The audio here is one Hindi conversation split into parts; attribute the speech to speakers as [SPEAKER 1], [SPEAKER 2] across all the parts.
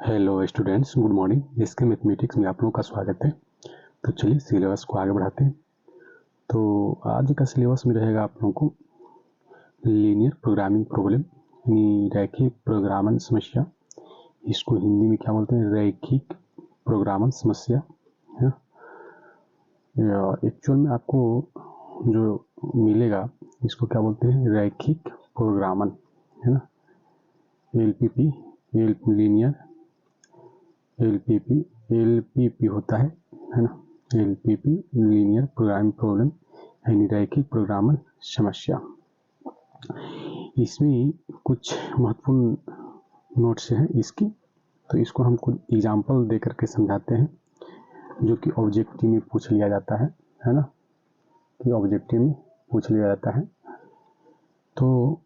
[SPEAKER 1] Hello students, good morning. इसके मैथमेटिक्स में आप लोगों का स्वागत है। तो चलिए सिलेबस को आगे बढ़ाते हैं। तो आज का सिलेबस में रहेगा आप लोगों को लीनियर प्रोग्रामिंग प्रॉब्लम, यानी रैखिक प्रोग्रामन समस्या। इसको हिंदी में क्या बोलते हैं? रैखिक प्रोग्रामन समस्या है। एक्चुअल में आपको जो मिलेगा इसको क्या बोलते हैं? रैखिक प्रोग्रामन, है ना। LPP, लीनियर LPP होता है ना। LPP लीनियर प्रोग्रामिंग प्रॉब्लम, यानी रैखिक प्रोग्रामन समस्या। इसमें कुछ महत्वपूर्ण नोट्स हैं इसकी, तो इसको हम कुछ एग्जाम्पल दे करके समझाते हैं, जो कि ऑब्जेक्टिव में पूछ लिया जाता है ना, कि ऑब्जेक्टिव में पूछ लिया जाता है। तो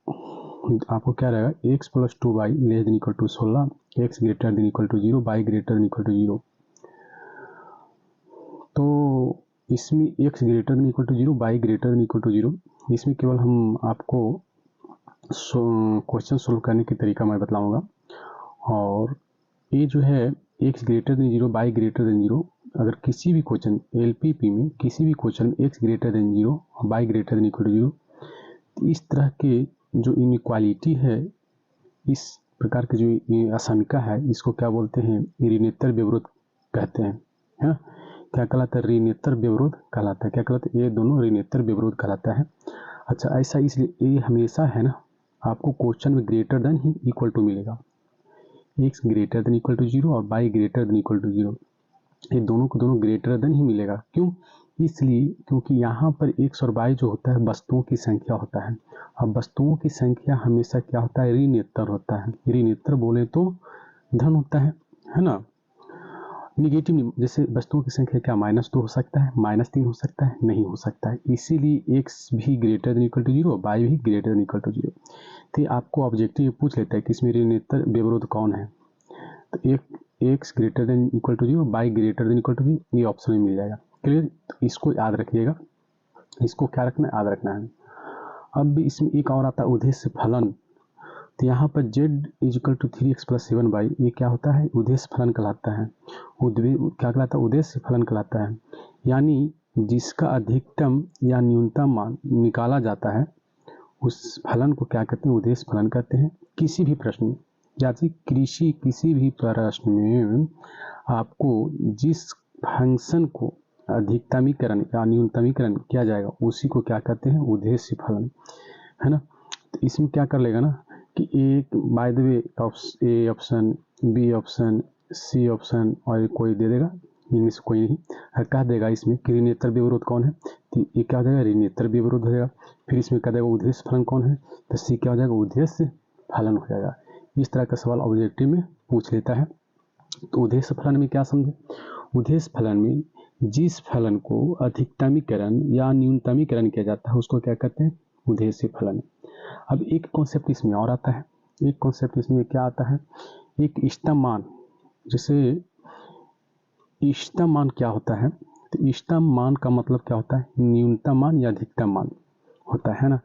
[SPEAKER 1] आपको क्या रहेगा? x + 2y ≤ 16, x > 0, y > 0। तो इसमें x > 0, y > 0, इसमें केवल हम आपको क्वेश्चन सोल्व करने की तरीका मैं बताऊंगा। और ये जो है x > 0, y > 0, अगर किसी भी क्वेश्चन LPP में किसी भी क्वेश्चन x > 0, y > 0, इस तरह के जो इनइक्वालिटी है, इस प्रकार की जो असमिका है, इसको क्या बोलते हैं? ऋणोत्तर व्यवरोध कहते हैं। है क्या कहलाता है? ऋणोत्तर व्यवरोध कहलाता है। क्या कहलाता है? ये दोनों ऋणोत्तर व्यवरोध कहलाता है। अच्छा, ऐसा इसलिए ये हमेशा है ना, आपको क्वेश्चन में ग्रेटर देन ही इक्वल टू मिलेगा। x > 0 और y > 0, ये दोनों को दोनों ग्रेटर देन ही मिलेगा। क्यों? इसलिए क्योंकि यहाँ पर x और y जो होता है वस्तुओं की संख्या होता है। अब वस्तुओं की संख्या हमेशा क्या होता है? ऋणोत्तर होता है। ऋणोत्तर बोले तो धन होता है ना। निगेटिव, जैसे वस्तुओं की संख्या क्या -2 हो सकता है, -3 हो सकता है, नहीं हो सकता है। इसीलिए x भी greater than equal to 0, y भी ग्रेटर देन इक्वल टू 0। तो आपको ऑब्जेक्टिव पूछ लेता है कि इसमें ऋणोत्तर व्यवरोध कौन है। तो x greater than equal to 0, y greater than equal to 0, ये ऑप्शन में मिल जाएगा। क्लियर? तो इसको याद रखिएगा। इसको क्या रखना है? याद रखना है। अब इसमें एक और आता है उद्देश्य फलन। तो यहाँ पर z = 3x + 7y, ये क्या होता है? उद्देश्य फलन कहलाता है। क्या कहलाता है? उद्देश्य फलन कहलाता है। यानी जिसका अधिकतम या न्यूनतम मान निकाला जाता है, उस फलन को क्या कहते हैं? उद्देश्य फलन कहते हैं। किसी भी प्रश्न में, जैसे किसी भी प्रश्न में आपको जिस फंक्शन को अधिकतमीकरण या न्यूनतमीकरण किया जाएगा, उसी को क्या कहते हैं? उद्देश्य फलन, है ना। तो इसमें क्या कर लेगा ना कि एक by the way A option, B option, C option और कोई दे देगा, इनमें से कोई नहीं, कह देगा इसमें कि ऋणोत्तर व्यवरोध कौन है। तो ये क्या हो जाएगा? ऋणोत्तर व्यवरोध हो जाएगा। फिर इसमें कह देगा उद्देश्य फलन कौन है, तो सी क्या हो जाएगा? उद्देश्य फलन हो जाएगा। इस तरह का सवाल ऑब्जेक्टिव में पूछ लेता है। तो उद्देश्य फलन में क्या समझे? उद्देश्य फलन में जिस फलन को अधिकतमीकरण या न्यूनतमीकरण किया जाता है, उसको क्या कहते हैं? उद्देश्य फलन। अब एक कॉन्सेप्ट इसमें और आता है। एक कॉन्सेप्ट इसमें क्या आता है? एक इष्टतम मान, जैसे इष्टतम मान क्या होता है? तो इष्टतम मान का मतलब क्या होता है? न्यूनतम मान या अधिकतम मान होता है ना।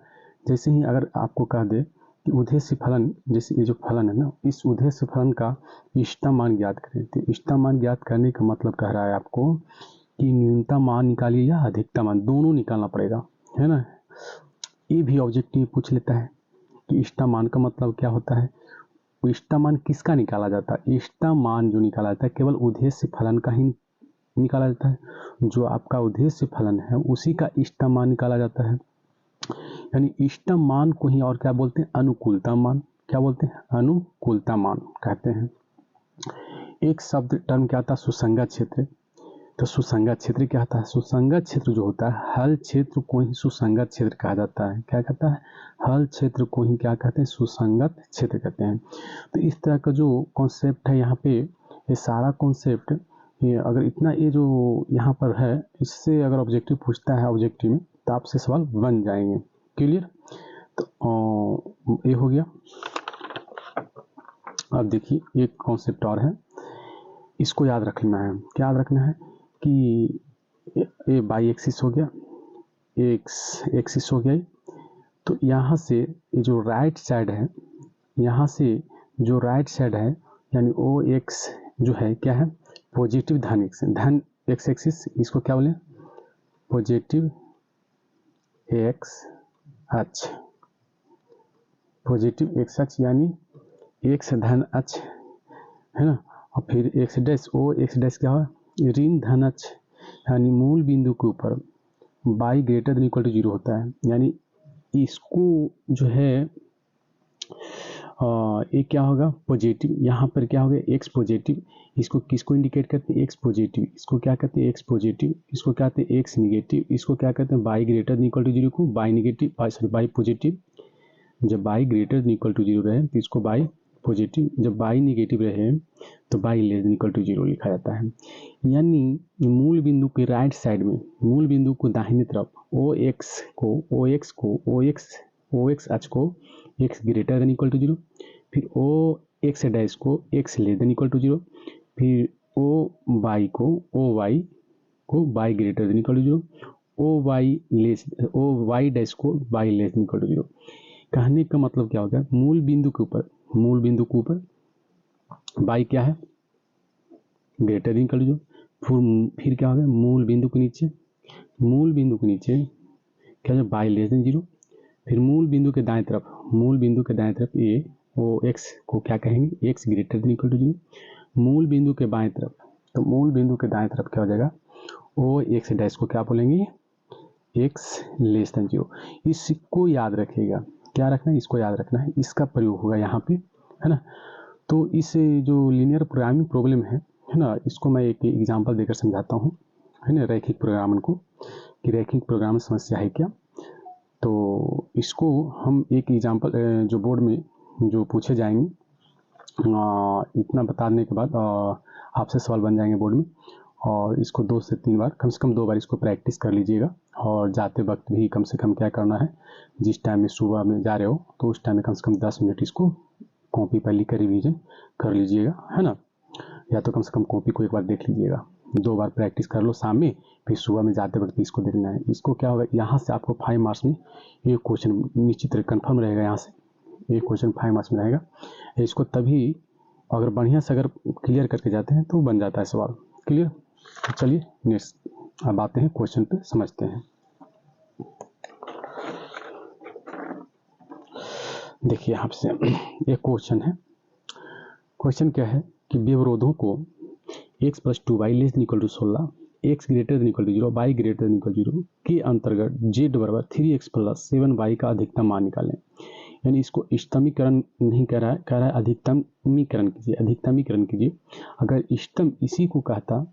[SPEAKER 1] जैसे ही अगर आपको कह दे कि उद्देश्य फलन, जैसे ये जो फलन है ना, इस उद्देश्य फलन का इष्टतम मान ज्ञात करें, तो इष्टतम मान ज्ञात करने का मतलब कह रहा है आपको कि न्यूनतम मान निकालिए या अधिकतम मान, दोनों निकालना पड़ेगा, है ना। ये भी ऑब्जेक्टिव पूछ लेता है कि इष्टतम मान का मतलब क्या होता है। इष्टतम मान किसका निकाला जाता है? इष्टतम मान जो निकाला जाता है केवल उद्देश्य फलन का ही निकाला जाता है। जो आपका उद्देश्य फलन है उसी का इष्टतम मान निकाला जाता है। यानी इष्टतम मान को ही और क्या बोलते हैं? अनुकूलतम मान। क्या बोलते हैं? अनुकूलतम मान कहते हैं। एक शब्द टर्म क्या आता है? सुसंगत क्षेत्र। तो सुसंगत क्षेत्र क्या होता है? सुसंगत क्षेत्र जो होता है, हल क्षेत्र को ही सुसंगत क्षेत्र कहा जाता है। क्या कहता है? हल क्षेत्र को ही क्या कहते हैं? सुसंगत क्षेत्र कहते हैं। तो इस तरह का जो कॉन्सेप्ट है यहाँ पे, ये सारा कॉन्सेप्ट, ये अगर इतना ये जो यहाँ पर है, इससे अगर ऑब्जेक्टिव पूछता है ऑब्जेक्टिव में, तो आपसे सवाल बन जाएंगे। क्लियर? तो ये हो गया। अब देखिए एक कॉन्सेप्ट और है, इसको याद रखना है। क्या याद रखना है? कि ये बाई एक्सिस हो गया, एक्स एक्सिस हो गया। तो यहाँ से ये जो राइट साइड है, यहाँ से जो राइट साइड है, यानी ओ एक्स जो है क्या है, पॉजिटिव धन एक्स, धन एक्स एक्सिस, इसको क्या बोले, पॉजिटिव एक्स अक्ष, पॉजिटिव एक्स अक्ष यानी एक्स धन अक्ष है ना। और फिर एक्स डैश, ओ एक्स डैश क्या हुआ, ऋण धन अक्ष, यानी मूल बिंदु के ऊपर y greater than equal to 0 होता है। यानी इसको जो है ये क्या होगा, पॉजिटिव, यहाँ पर क्या होगा एक्स पॉजिटिव, इसको किसको इंडिकेट करते हैं, एक्स पॉजिटिव, इसको क्या कहते हैं एक्स पॉजिटिव, इसको क्या कहते हैं एक्स निगेटिव, इसको क्या कहते हैं y greater than equal to 0 को y negative, sorry y positive. जब y greater than equal to 0 रहे तो इसको बाई पॉजिटिव, जब बाई निगेटिव रहे तो y less than equal to 0 लिखा जाता है। यानी मूल बिंदु के राइट साइड में, मूल बिंदु को दाहिनी तरफ ओ एक्स अक्ष को x greater than equal to 0, फिर ओ एक्स डैश को x less than equal to 0, फिर ओ वाई को y greater than equal to 0, O y dash को y less than equal to 0। कहने का मतलब क्या होगा, मूल बिंदु के ऊपर बाई क्या है, ग्रेटर देन इक्वल टू 0, फिर क्या होगा मूल बिंदु के नीचे क्या है बाई लेस देन 0, फिर मूल बिंदु के दाएं तरफ ये ओ एक्स को क्या कहेंगे, x greater than equal to 0, मूल बिंदु के बाएं तरफ, तो मूल बिंदु के दाएं तरफ क्या हो जाएगा, ओ एक्स डैश को क्या बोलेंगे, एक्स लेस देन 0। इसको याद रखिएगा, क्या रखना है, इसको याद रखना है, इसका प्रयोग होगा यहाँ पे, है ना। तो इस जो लीनियर प्रोग्रामिंग प्रॉब्लम है ना, इसको मैं एक एग्जांपल देकर समझाता हूँ, है ना, रैखिक प्रोग्रामन को, कि रैखिक प्रोग्राम समस्या है क्या। तो इसको हम एक एग्जांपल जो बोर्ड में जो पूछे जाएंगे, इतना बताने के बाद आपसे सवाल बन जाएंगे बोर्ड में, और इसको 2 से 3 बार, कम से कम 2 बार इसको प्रैक्टिस कर लीजिएगा। और जाते वक्त भी कम से कम क्या करना है, जिस टाइम में सुबह में जा रहे हो तो उस टाइम में कम से कम 10 मिनट इसको कॉपी पर लिख कर रिविजन कर लीजिएगा, है ना। या तो कम से कम कॉपी को एक बार देख लीजिएगा, 2 बार प्रैक्टिस कर लो शाम में, फिर सुबह में जाते वक्त इसको देखना है। इसको क्या होगा, यहाँ से आपको 5 मार्क्स में एक क्वेश्चन निश्चित कन्फर्म रहेगा, यहाँ से एक क्वेश्चन 5 मार्क्स में रहेगा। इसको तभी अगर बढ़िया से अगर क्लियर करके जाते हैं तो बन जाता है सवाल क्लियर। तो चलिए नेक्स्ट अब आते हैं क्वेश्चन पे, समझते हैं। देखिए यहाँ से एक क्वेश्चन है, क्वेश्चन क्या है कि व्यवरोधों को x + 2y less than equal to 16, x greater than equal to 0, y greater than equal to 0 के अंतर्गत z = 3x + 7y का अधिकतम मान निकालें। यानी इसको इष्टमीकरण नहीं कह रहा है अधिकतमीकरण कीजिए। अगर इष्टम इसी को कहता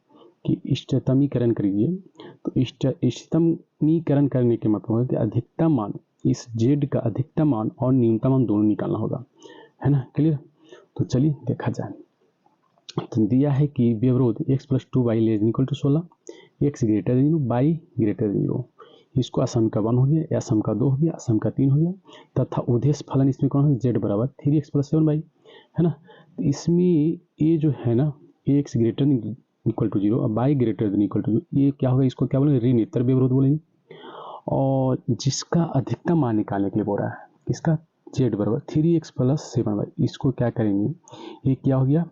[SPEAKER 1] कि इष्टतमीकरण करिए, तो इष्टतमीकरण करने के मतलब है कि अधिकतम मान, इस z का अधिकतम मान और न्यूनतम मान दोनों निकालना होगा, है ना, क्लियर। तो चलिए देखा जाए। तो दिया है कि व्यवरोध x + 2y less than equal to 16, x greater than 0, y greater than 0। इसको असम का 1 हो गया, असम का 2 हो गया, असम का 3 हो गया, तथा उद्देश्य फलन इसमें कौन है, z = 3x + 7y, है ना। तो इसमें ये जो है ना, x greater than equal to 0 और y greater than equal to 0, ये क्या होगा, इसको क्या बोलेंगे, ऋणोत्तर व्यवरोध बोलेंगे। और जिसका अधिकतम मान निकालने के लिए बोल रहा है, इसका z = 3x + 7y, इसको क्या करेंगे, ये क्या हो गया,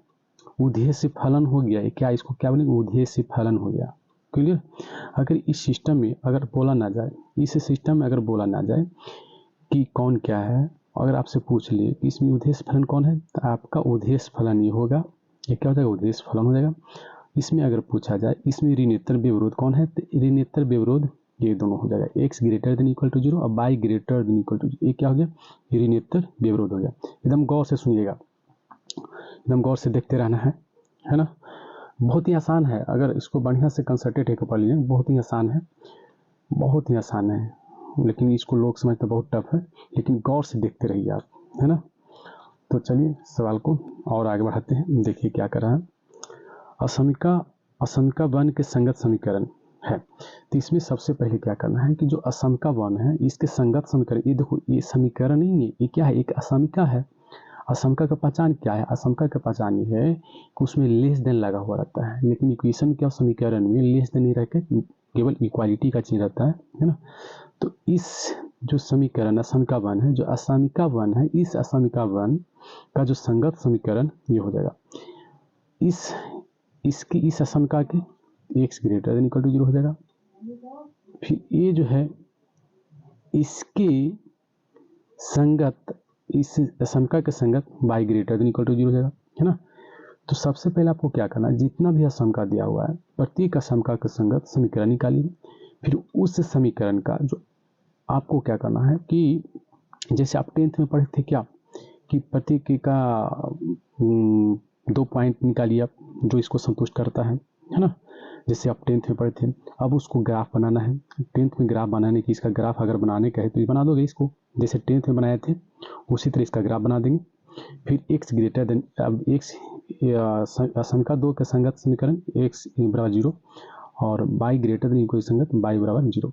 [SPEAKER 1] उद्देश्य फलन हो गया। ये क्या, इसको क्या बोलेंगे, उद्देश्य फलन हो गया, क्लियर। अगर इस सिस्टम में अगर बोला ना जाए, कि कौन क्या है, अगर आपसे पूछ लिए कि इसमें उद्देश्य फलन कौन है, तो आपका उद्देश्य फलन ये होगा, ये क्या हो जाएगा, उद्देश्य फलन हो जाएगा। इसमें अगर पूछा जाए इसमें ऋणोत्तर व्यवरोध कौन है, तो ऋणोत्तर व्यवरोध ये दोनों हो जाएगा, x greater than equal to 0 और y greater than equal to 0। ये क्या हो गया, ऋणोत्तर व्यवरोध हो गया। एकदम गौर से सुनिएगा, एकदम गौर से देखते रहना है ना। बहुत ही आसान है, अगर इसको बढ़िया से कंसंट्रेट होकर पढ़ लीजिए, बहुत ही आसान है, लेकिन इसको लोग समझते बहुत टफ है, लेकिन गौर से देखते रहिए आप, है ना। तो चलिए सवाल को और आगे बढ़ाते हैं। देखिए क्या कर रहा है, असमिका वर्ण के संगत समीकरण है। तो इसमें सबसे पहले क्या करना है कि जो असमिका वर्ण है इसके संगत समीकरण, ये देखो ये समीकरण नहीं है, ये क्या है, एक असमिका है। असमिका का पहचान क्या है, असमिका का पहचान ये है कि उसमें लेस देन लगा हुआ रहता है, लेकिन इक्वेशन क्या, समीकरण में लेस देन नहीं रहकर केवल इक्वालिटी का चिन्ह रहता है ना। तो इस जो समीकरण असमिका वर्ण है, जो असमिका वर्ण है, इस असमिका वर्ण का जो संगत समीकरण ये हो जाएगा। इसकी इस असमका के x greater than equal to 0 हो जाएगा। फिर ये जो है इसके संगत, इस असमका के संगत y greater than equal to 0 हो जाएगा, है ना। तो सबसे पहले आपको क्या करना है, जितना भी असमका दिया हुआ है प्रत्येक असमका के संगत समीकरण निकालिए। फिर उस समीकरण का जो आपको क्या करना है कि जैसे आप 10th में पढ़े थे क्या कि प्रत्येक का 2 पॉइंट निकालिए आप जो इसको संतुष्ट करता है ना। जैसे आप 10th में पढ़े थे, अब उसको ग्राफ बनाना है। 10th में ग्राफ बनाने की, इसका ग्राफ अगर बनाने का है तो ये बना दोगे इसको, जैसे 10th में बनाए थे उसी तरह इसका ग्राफ बना देंगे। फिर x ग्रेटर देन, अब x असमका 2 के संगत समीकरण x बराबर 0 और y ग्रेटर देन इक्वल संगत y बराबर 0।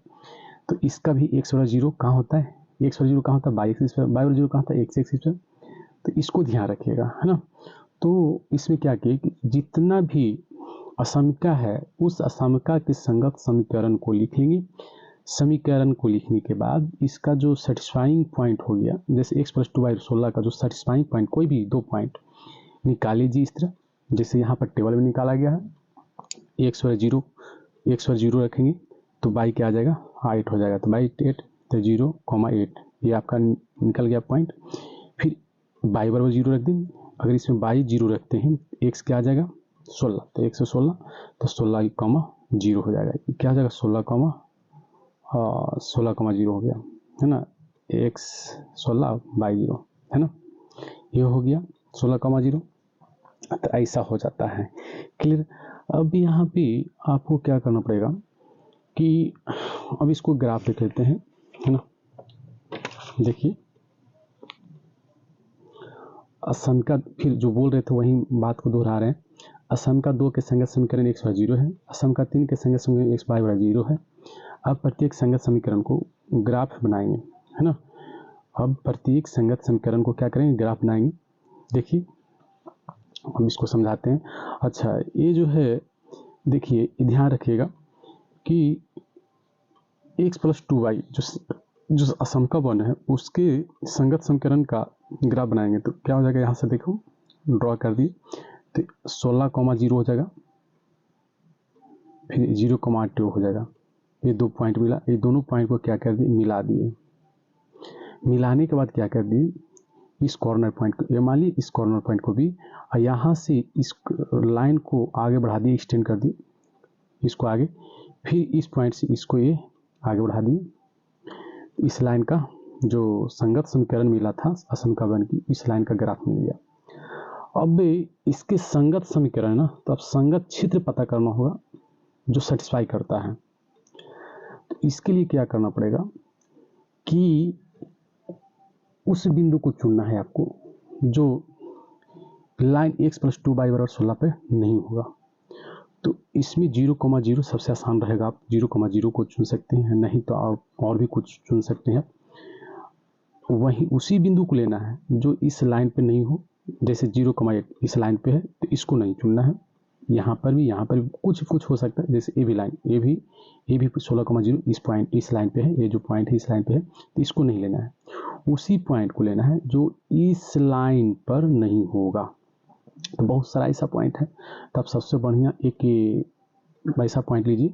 [SPEAKER 1] तो इसका भी x बराबर 0 कहाँ होता है, x बराबर 0 कहाँ होता है, y बराबर 0 कहाँ होता है, x स्क्वायर। तो इसको ध्यान रखिएगा, है ना। तो इसमें क्या किए कि जितना भी असमका है उस असमका के संगत समीकरण को लिख लेंगे। समीकरण को लिखने के बाद इसका जो सेटिस्फाइंग पॉइंट हो गया, जैसे x + 2y 16 का जो सेटिस्फाइंग पॉइंट, कोई भी 2 पॉइंट निकाल लीजिए इस तरह, जैसे यहाँ पर टेबल में निकाला गया है। x बराबर 0 रखेंगे तो y क्या आ जाएगा, 8 हो जाएगा। तो y 8 तो 0,8 ये आपका निकल गया पॉइंट। फिर y बराबर 0 रख देंगे। अगर इसमें y 0 रखते हैं x क्या आ जाएगा, 16। तो 1 से 16 तो 16,0 हो जाएगा। क्या आ जाएगा, 16,0 हो गया, है ना। x 16 y 0, है ना, ये हो गया 16,0। तो ऐसा हो जाता है, क्लियर। अब यहाँ पे आपको क्या करना पड़ेगा कि अब इसको ग्राफ देख लेते हैं, है ना। देखिए असमका, फिर जो बोल रहे थे वही बात को दोहरा रहे हैं। असमका 2 के संगत समीकरण x बराबर 0 है, असमका 3 के संगत समीकरण x y बराबर 0 है। अब प्रत्येक संगत समीकरण को ग्राफ बनाएंगे, है ना। अब प्रत्येक संगत समीकरण को क्या करेंगे, ग्राफ बनाएंगे। देखिए हम इसको समझाते हैं। अच्छा ये जो है, देखिए ध्यान रखिएगा कि x + 2y जो असमका बन है उसके संगत समीकरण का ग्राफ बनाएंगे। तो क्या हो जाएगा, यहाँ से देखो ड्रॉ कर दिए, तो 16,0 हो जाएगा, फिर 0,2 हो जाएगा। ये 2 पॉइंट मिला, ये दोनों पॉइंट को क्या कर दिए, मिला दिए। मिलाने के बाद क्या कर दिए, इस कॉर्नर पॉइंट को, ये मान ली इस कॉर्नर पॉइंट को भी, और यहाँ से इस लाइन को आगे बढ़ा दिए, एक्सटेंड कर दिए इसको आगे। फिर इस पॉइंट से इसको ये आगे बढ़ा दिए। इस लाइन का जो संगत समीकरण मिला था असमका बन की, इस लाइन का ग्राफ मिल गया। अब इसके संगत समीकरण ना, तो अब संगत क्षेत्र पता करना होगा जो सेटिस्फाई करता है। तो इसके लिए क्या करना पड़ेगा कि उस बिंदु को चुनना है आपको जो लाइन x + 2y बराबर 16 पे नहीं होगा। तो इसमें 0,0 सबसे आसान रहेगा, आप 0,0 को चुन सकते हैं, नहीं तो आप और भी कुछ चुन सकते हैं। वहीं उसी बिंदु को लेना है जो इस लाइन पे नहीं हो, जैसे 0,8 इस लाइन पे है तो इसको नहीं चुनना है। यहाँ पर भी कुछ हो सकता है, जैसे ये भी लाइन, ये भी 16,0 इस पॉइंट इस लाइन पे है, ये जो पॉइंट है इस लाइन पे है, तो इसको नहीं लेना है। उसी पॉइंट को लेना है जो इस लाइन पर नहीं होगा। तो बहुत सारा ऐसा पॉइंट है, तब सबसे बढ़िया एक ऐसा पॉइंट लीजिए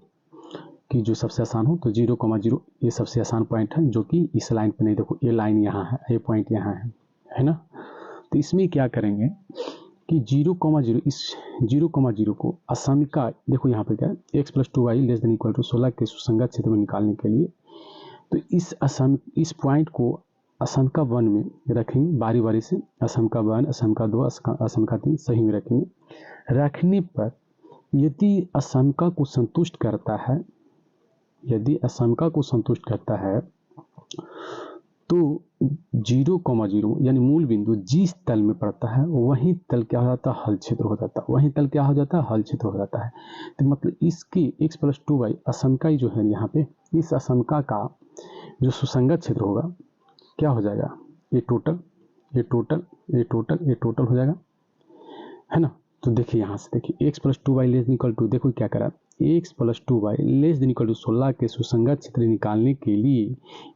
[SPEAKER 1] कि जो सबसे आसान हो। तो 0,0 ये सबसे आसान पॉइंट है जो कि इस लाइन पे नहीं, देखो ये लाइन यहाँ है, ये पॉइंट यहाँ है ना। तो इसमें क्या करेंगे कि 0,0, इस 0,0 को असमका, देखो यहाँ पे क्या है, x + 2y ≤ 16 के सुसंगत क्षेत्र में निकालने के लिए, तो इस पॉइंट को असमका 1 में रखेंगे बारी बारी से, असमका 1, असमका 2, असमका 3 सही में रखेंगे। रखने पर यदि असमका को संतुष्ट करता है, यदि असमका को संतुष्ट करता है तो 0,0 यानी मूल बिंदु जिस तल में पड़ता है वही तल क्या हो जाता है, हल क्षेत्र हो जाता है। वही तल क्या हो जाता है, हल क्षेत्र हो जाता है। तो मतलब इसकी x + 2y असमका जो है यहाँ पे, इस असमका का जो सुसंगत क्षेत्र होगा क्या हो जाएगा, ये टोटल हो जाएगा, है ना। तो देखिए यहाँ से देखिए x + 2y ≤ देखो क्या करा, x + 2y ≤ 16 के सुसंगत क्षेत्र निकालने के लिए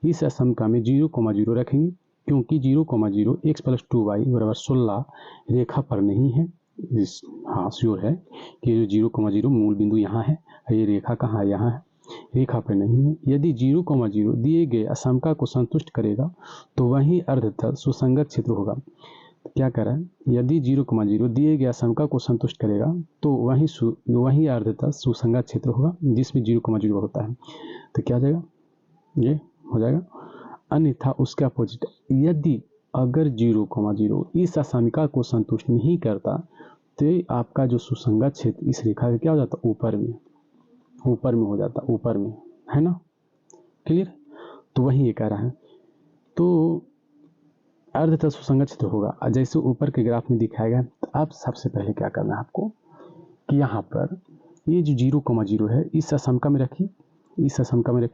[SPEAKER 1] इस असमका में 0,0 रखेंगे, क्योंकि 0,0 x + 2y बराबर 16 रेखा पर नहीं है, हाँ श्योर है कि ये 0,0 मूल बिंदु यहाँ है, ये रेखा कहाँ है, यहाँ है, रेखा पर नहीं है। यदि 0,0 दिए गए असमका को संतुष्ट करेगा तो वही अर्धतल सुसंगत क्षेत्र होगा। क्या कह रहा है, यदि 0,0 दिए गए असमका को संतुष्ट करेगा तो वही अर्धतल सुसंगत क्षेत्र होगा जिसमें 0,0 होता है। तो क्या हो जाएगा, ये हो जाएगा। अन्यथा उसके अपोजिट, यदि अगर 0,0 इस असमिका को संतुष्ट नहीं करता तो आपका जो सुसंगत क्षेत्र इस रेखा का क्या हो जाता, ऊपर में हो जाता, ऊपर में, है ना, क्लियर। तो वही ये कह रहा है। तो अर्धतल सुसंगत क्षेत्र होगा जैसे ऊपर के ग्राफ में दिखाया गया। तो अब सबसे पहले क्या करना है आपको कि यहाँ पर ये जो 0,0 है इस असमका में रखिए,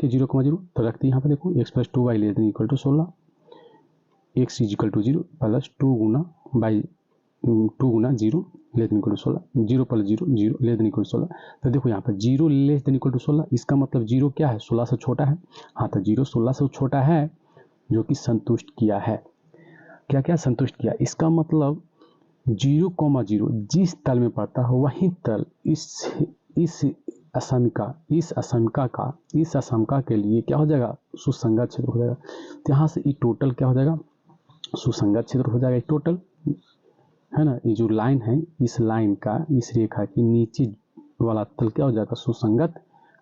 [SPEAKER 1] 0,0 तो रखते यहाँ पर देखो x + 2y ≤ 16, x = 0 प्लस 2 गुना 0 ≤ 16, 0 + 0 0 ≤ 16। तो देखो यहाँ पर 0 ≤ 16, इसका मतलब 0 क्या है, 16 से छोटा है। हाँ, तो 0 16 से छोटा है जो कि संतुष्ट किया है। क्या क्या संतुष्ट किया, इसका मतलब 0,0 जिस तल में पड़ता है वही तल इस असमिका के लिए क्या हो जाएगा, सुसंगत क्षेत्र हो जाएगा। तो यहाँ से ये टोटल क्या हो जाएगा, सुसंगत क्षेत्र हो जाएगा टोटल, है ना। ये जो लाइन है, इस लाइन का, इस रेखा की नीचे वाला तल क्या हो जाएगा, सुसंगत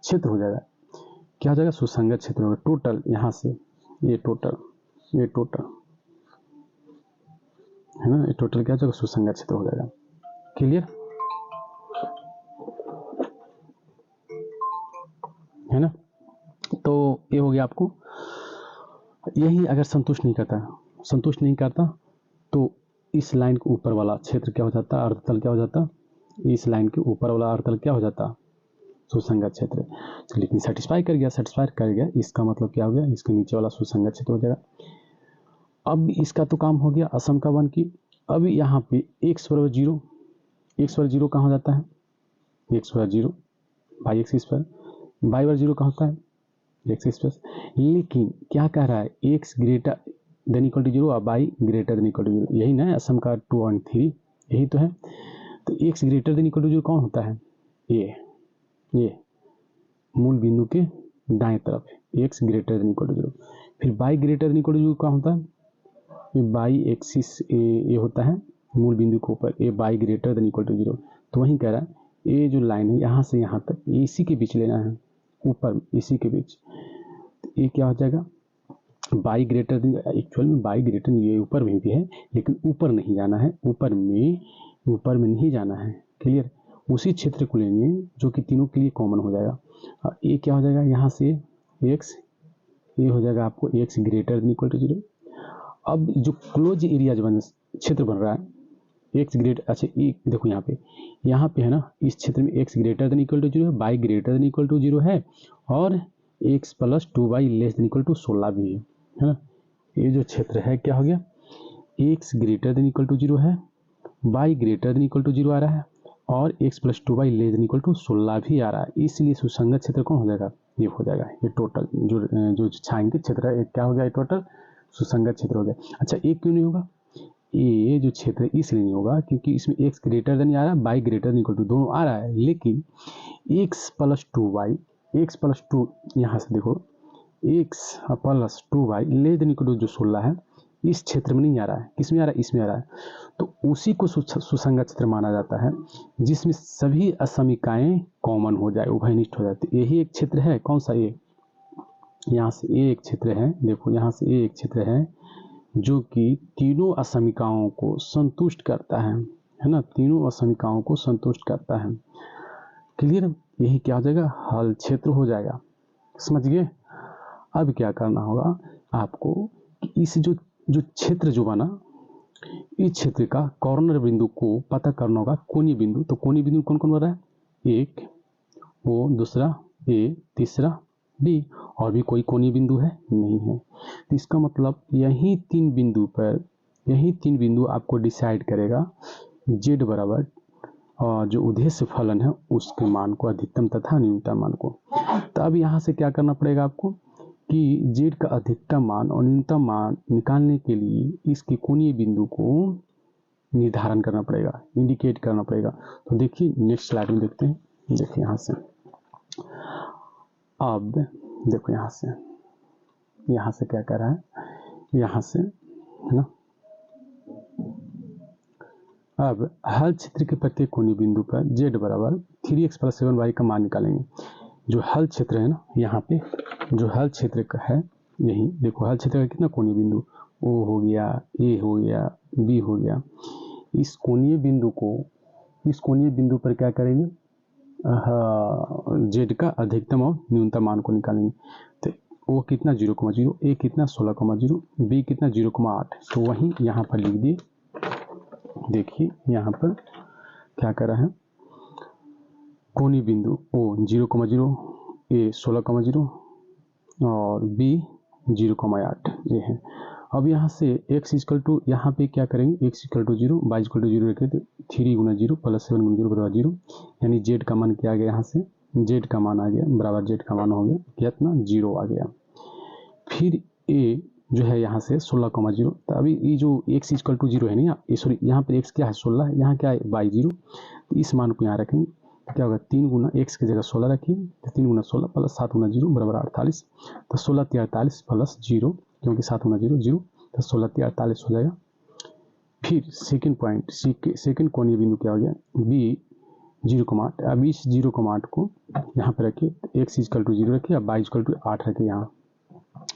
[SPEAKER 1] क्षेत्र हो जाएगा। क्या हो जाएगा, सुसंगत क्षेत्र होगा टोटल। यहाँ से ये टोटल है ना, ये टोटल क्या हो जाएगा, सुसंगत क्षेत्र हो जाएगा। क्लियर है ना। तो ये हो गया आपको। यही अगर संतुष्ट नहीं करता तो इस लाइन के ऊपर वाला क्षेत्र क्या हो जाता, अर्धतल क्या हो जाता, इस लाइन के ऊपर वाला अर्धतल क्या हो जाता, सुसंगत क्षेत्र। लेकिन सेटिस्फाई कर गया, इसका मतलब क्या हो गया, इसके नीचे वाला सुसंगत क्षेत्र हो जाएगा। अब इसका तो काम हो गया असमका वन की। अब यहाँ पे x = 0 कहाँ हो जाता है, x = 0 बाई x², y = 0 कहाँ होता है, x²। लेकिन क्या कह रहा है, x > 0 और y > 0, यही ना असमका 2 और 3, यही तो है। तो x > 0 कौन होता है, ये मूल बिंदु के दाएं तरफ x > 0। फिर y > 0 कहाँ होता है, y एक्सिस ये होता है मूल बिंदु के ऊपर, ये y > 0। तो वही कह रहा है ये जो लाइन है यहाँ से यहाँ तक इसी के बीच लेना है, ऊपर इसी के बीच। ये क्या हो जाएगा, y एक्चुअल में y ये ऊपर में भी है लेकिन ऊपर नहीं जाना है, ऊपर में नहीं जाना है। क्लियर, उसी क्षेत्र को लेंगे जो कि तीनों के लिए कॉमन हो जाएगा। ये क्या हो जाएगा, यहाँ से x, ये हो जाएगा आपको x > 0। अब जो क्लोज एरिया जो क्षेत्र बन रहा है अच्छा ये देखो यहाँ पे है ना, इस क्षेत्र में x > 0 है, y > 0 है और x + 2y ≤ 16 भी है ना। ये जो क्षेत्र है क्या हो गया, x > 0 है, y > 0 आ रहा है और x + 2y ≤ 16 भी आ रहा है। इसलिए सुसंगत क्षेत्र कौन हो जाएगा, ये हो जाएगा। ये टोटल जो छायांकित क्षेत्र है क्या हो गया, ये टोटल सुसंगत क्षेत्र हो गया। अच्छा एक क्यों नहीं होगा, ये जो क्षेत्र है इसलिए नहीं होगा क्योंकि इसमें x > आ रहा है, y > दोनों आ रहा है, लेकिन x + 2 यहाँ से देखो x + 2y ≤ जो 16 है इस क्षेत्र में नहीं आ रहा है, किस में आ रहा है, इसमें आ रहा है। तो उसी को सुसंगत क्षेत्र माना जाता है जिसमें सभी असमिकाएं कॉमन हो जाए, उभयनिष्ठ हो जाती। यही एक क्षेत्र है, कौन सा, ये यहाँ से ये एक क्षेत्र है, देखो यहाँ से ये एक क्षेत्र है जो कि तीनों असमिकाओं को संतुष्ट करता है ना, तीनों असमिकाओं को संतुष्ट करता है। क्लियर, यही क्या हो जाएगा, हल क्षेत्र हो जाएगा। समझ गए। अब क्या करना होगा आपको कि इस जो क्षेत्र जो बना, इस क्षेत्र का कॉर्नर बिंदु को पता करना होगा, कोणीय बिंदु। तो कोणीय बिंदु कौन कौन बन रहा है, एक ओ, दूसरा ए, तीसरा बी, और भी कोई कोणीय बिंदु है नहीं है। तो इसका मतलब यही तीन बिंदु आपको डिसाइड करेगा z बराबर और जो उद्देश्य फलन है उसके मान को, अधिकतम तथा न्यूनतम मान को। तो अब यहाँ से क्या करना पड़ेगा आपको कि z का अधिकतम मान और न्यूनतम मान निकालने के लिए इसके कोणीय बिंदु को निर्धारण करना पड़ेगा, इंडिकेट करना पड़ेगा। तो देखिए नेक्स्ट स्लाइड में देखते हैं। देखिए यहाँ से, अब देखो यहाँ से क्या कर रहा है, यहाँ से है ना। अब हल क्षेत्र के प्रत्येक कोणीय बिंदु पर z बराबर 3x + 7y का मान निकालेंगे। जो हल क्षेत्र है ना, यहाँ पे जो हल क्षेत्र का है, यही देखो हल क्षेत्र का कितना कोणीय बिंदु, O हो गया, A हो गया, B हो गया। इस कोणीय बिंदु को, इस कोणीय बिंदु पर क्या करेंगे, z का अधिकतम और न्यूनतम मान को निकालेंगे। तो O कितना 0,0, A कितना 16,0, B कितना 0,8। तो वहीं यहाँ पर लिख दिए। देखिए यहाँ पर क्या कर रहा है, कोणीय बिंदु O 0,0, A 16,0 और B 0,8 ये है। अब यहाँ से x = यहाँ पे क्या करेंगे, x = 0, y = 0 रखें तो 3 × 0 + 7 × 0 बराबर 0, यानी z का मान क्या आ गया, यहाँ से z का मान आ गया बराबर, z का मान हो गया कितना 0 आ गया। फिर a जो है यहाँ से 16,0, तो अभी ये जो x = 0 है ना, सॉरी यहाँ पर x क्या है 16, यहाँ क्या है y 0, तो इस मान को यहाँ रखेंगे तो क्या होगा 3 × x की जगह 16 रखिए, तो 3 × 16 + 7 × 0 बराबर 48। तो 16 × 48 + 0, क्योंकि 7 × 0 0, तो 16 × 48 हो जाएगा। फिर सेकंड पॉइंट, सेकंड कोणीय बिंदु क्या हो गया, b 0,8। अब इस 0,8 को यहाँ पर रखिए, x = 0 रखिए, अब y = 8 रखिए यहाँ,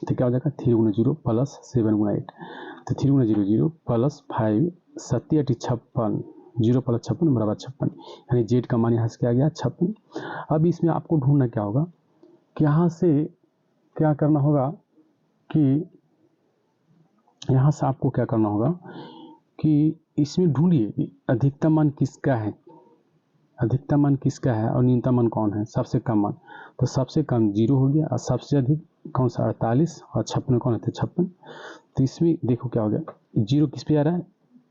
[SPEAKER 1] तो क्या हो जाएगा 3 × 0 + 7 × 8, तो 3 × 0 0 + 5 7 × 56, 0 + 56 बराबर 56, यानी z का मान यहाँ से क्या आ गया 56। अब इसमें आपको ढूंढना क्या होगा, कि यहाँ से क्या करना होगा, कि यहाँ से आपको क्या करना होगा कि इसमें ढूंढिए अधिकतम मान किसका है, अधिकतम मान किसका है और न्यूनतम मान कौन है, सबसे कम मान। तो सबसे कम 0 हो गया और सबसे अधिक कौन सा 48 और 56 कौन है 56। तो इसमें देखो क्या हो गया, 0 किस पे आ रहा है,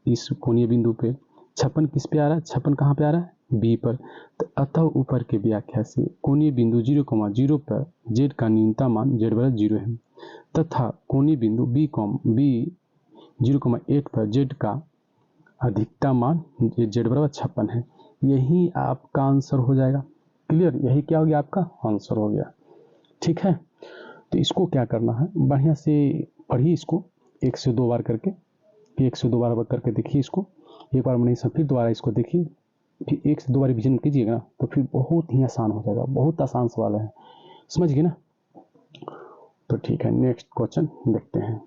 [SPEAKER 1] इस कोणीय बिंदु पे। 56 किस पे आ रहा है, 56 कहाँ पे आ रहा है B पर। तो अतः ऊपर के व्याख्या से कोणीय बिंदु 0,0 पर z का न्यूनतम मान z बराबर 0 है, तथा कोणीय बिंदु B 0,1 पर z का अधिकतम मान z बराबर 56 है। यही आपका आंसर हो जाएगा। क्लियर, यही क्या हो गया आपका आंसर हो गया। ठीक है, तो इसको क्या करना है, बढ़िया से पढ़िए इसको 1 से 2 बार करके, फिर 1 से 2 बार करके देखिए इसको, एक बार नहीं फिर दोबारा इसको देखिए, फिर 1 से 2 बार रिविजन कीजिएगा तो फिर बहुत ही आसान हो जाएगा, बहुत आसान सवाल है, समझ गए ना। तो ठीक है, नेक्स्ट क्वेश्चन देखते हैं।